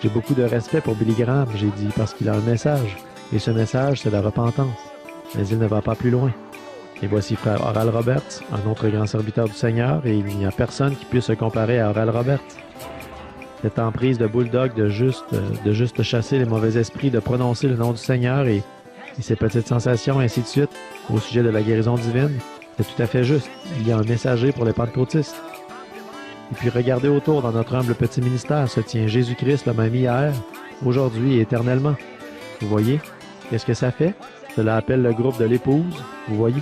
J'ai beaucoup de respect pour Billy Graham, j'ai dit, parce qu'il a un message. Et ce message, c'est la repentance. Mais il ne va pas plus loin. Et voici frère Oral Roberts, un autre grand serviteur du Seigneur, et il n'y a personne qui puisse se comparer à Oral Roberts. Cette emprise de bulldog de juste chasser les mauvais esprits, de prononcer le nom du Seigneur et ces petites sensations, et ainsi de suite, au sujet de la guérison divine, c'est tout à fait juste. Il y a un messager pour les pentecôtistes. Et puis regardez autour, dans notre humble petit ministère se tient Jésus-Christ le même hier, aujourd'hui et éternellement. Vous voyez? Qu'est-ce que ça fait? Cela appelle le groupe de l'épouse. Vous voyez?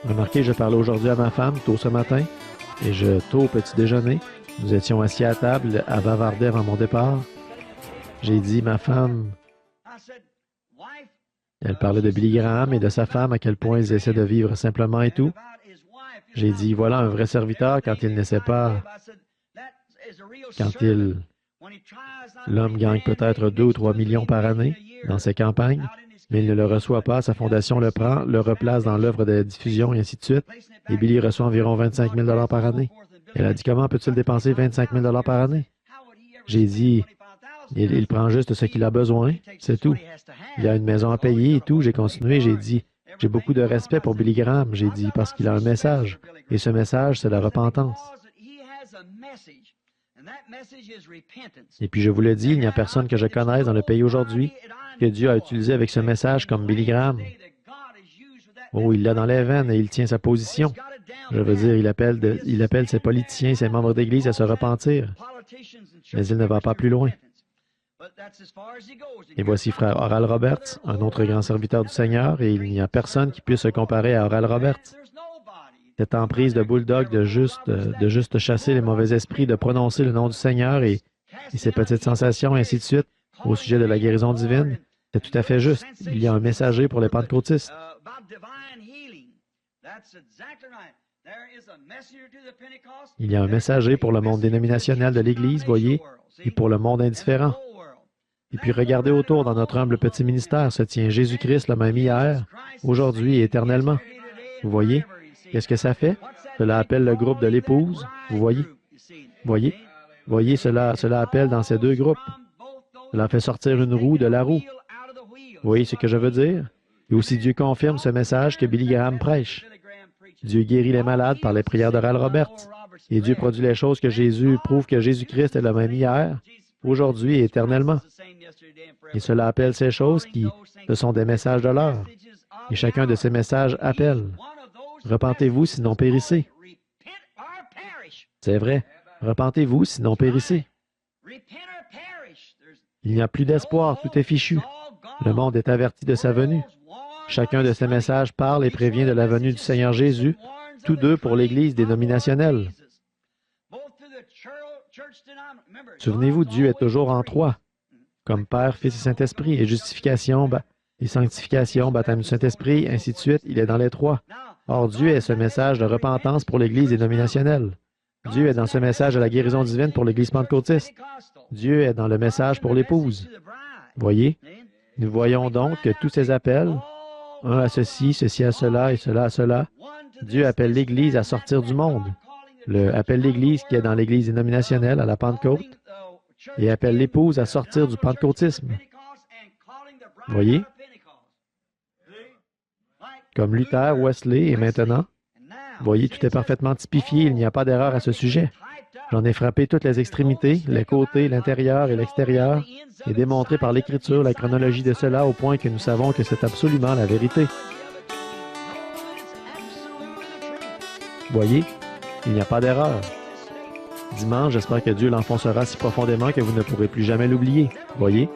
Remarquez, je parlais aujourd'hui à ma femme, tôt ce matin, et tôt au petit déjeuner. Nous étions assis à table, à bavarder avant mon départ. J'ai dit, ma femme, elle parlait de Billy Graham et de sa femme, à quel point ils essaient de vivre simplement et tout. J'ai dit, voilà un vrai serviteur quand il n'essaie pas, l'homme gagne peut-être 2 ou 3 millions par année dans ses campagnes, mais il ne le reçoit pas, sa fondation le prend, le replace dans l'œuvre de diffusion et ainsi de suite, et Billy reçoit environ 25 000 par année. Elle a dit, comment peux-tu dépenser 25 000 par année? J'ai dit, il prend juste ce qu'il a besoin, c'est tout. Il a une maison à payer et tout. J'ai continué, j'ai dit, j'ai beaucoup de respect pour Billy Graham, j'ai dit, parce qu'il a un message. Et ce message, c'est la repentance. Et puis je vous le dis, il n'y a personne que je connaisse dans le pays aujourd'hui que Dieu a utilisé avec ce message comme Billy Graham. Oh, il l'a dans les veines et il tient sa position. Je veux dire, il appelle ses politiciens, ses membres d'Église à se repentir. Mais il ne va pas plus loin. Et voici frère Oral Roberts, un autre grand serviteur du Seigneur, et il n'y a personne qui puisse se comparer à Oral Roberts. Cette emprise de bulldog de juste chasser les mauvais esprits, de prononcer le nom du Seigneur et ces petites sensations, et ainsi de suite, au sujet de la guérison divine, c'est tout à fait juste. Il y a un messager pour les pentecôtistes. Il y a un messager pour le monde dénominationnel de l'Église, voyez, et pour le monde indifférent. Et puis regardez autour, dans notre humble petit ministère se tient Jésus-Christ le même hier, aujourd'hui et éternellement. Vous voyez? Qu'est-ce que ça fait? Cela appelle le groupe de l'épouse. Vous voyez? Voyez, cela appelle dans ces deux groupes. Cela fait sortir une roue de la roue. Vous voyez ce que je veux dire? Et aussi Dieu confirme ce message que Billy Graham prêche. Dieu guérit les malades par les prières d'Oral Roberts. Et Dieu produit les choses que Jésus prouve que Jésus-Christ est le même hier, aujourd'hui et éternellement. Et cela appelle ces choses ce sont des messages de l'heure. Et chacun de ces messages appelle. Repentez-vous, sinon périssez. C'est vrai. Repentez-vous, sinon périssez. Il n'y a plus d'espoir, tout est fichu. Le monde est averti de sa venue. Chacun de ces messages parle et prévient de la venue du Seigneur Jésus, tous deux pour l'Église dénominationnelle. Souvenez-vous, Dieu est toujours en trois, comme Père, Fils et Saint-Esprit, et justification, et sanctification, baptême du Saint-Esprit, ainsi de suite, il est dans les trois. Or, Dieu est ce message de repentance pour l'Église dénominationnelle. Dieu est dans ce message de la guérison divine pour l'Église pentecôtiste. Dieu est dans le message pour l'épouse. Voyez? Nous voyons donc que tous ces appels, un à ceci, ceci à cela et cela à cela, Dieu appelle l'Église à sortir du monde. Appelle l'Église qui est dans l'Église dénominationnelle à la Pentecôte et appelle l'épouse à sortir du pentecôtisme. Voyez? Comme Luther, Wesley et maintenant. Voyez, tout est parfaitement typifié, il n'y a pas d'erreur à ce sujet. J'en ai frappé toutes les extrémités, les côtés, l'intérieur et l'extérieur, et démontré par l'Écriture la chronologie de cela au point que nous savons que c'est absolument la vérité. Voyez, il n'y a pas d'erreur. Dimanche, j'espère que Dieu l'enfoncera si profondément que vous ne pourrez plus jamais l'oublier. Voyez?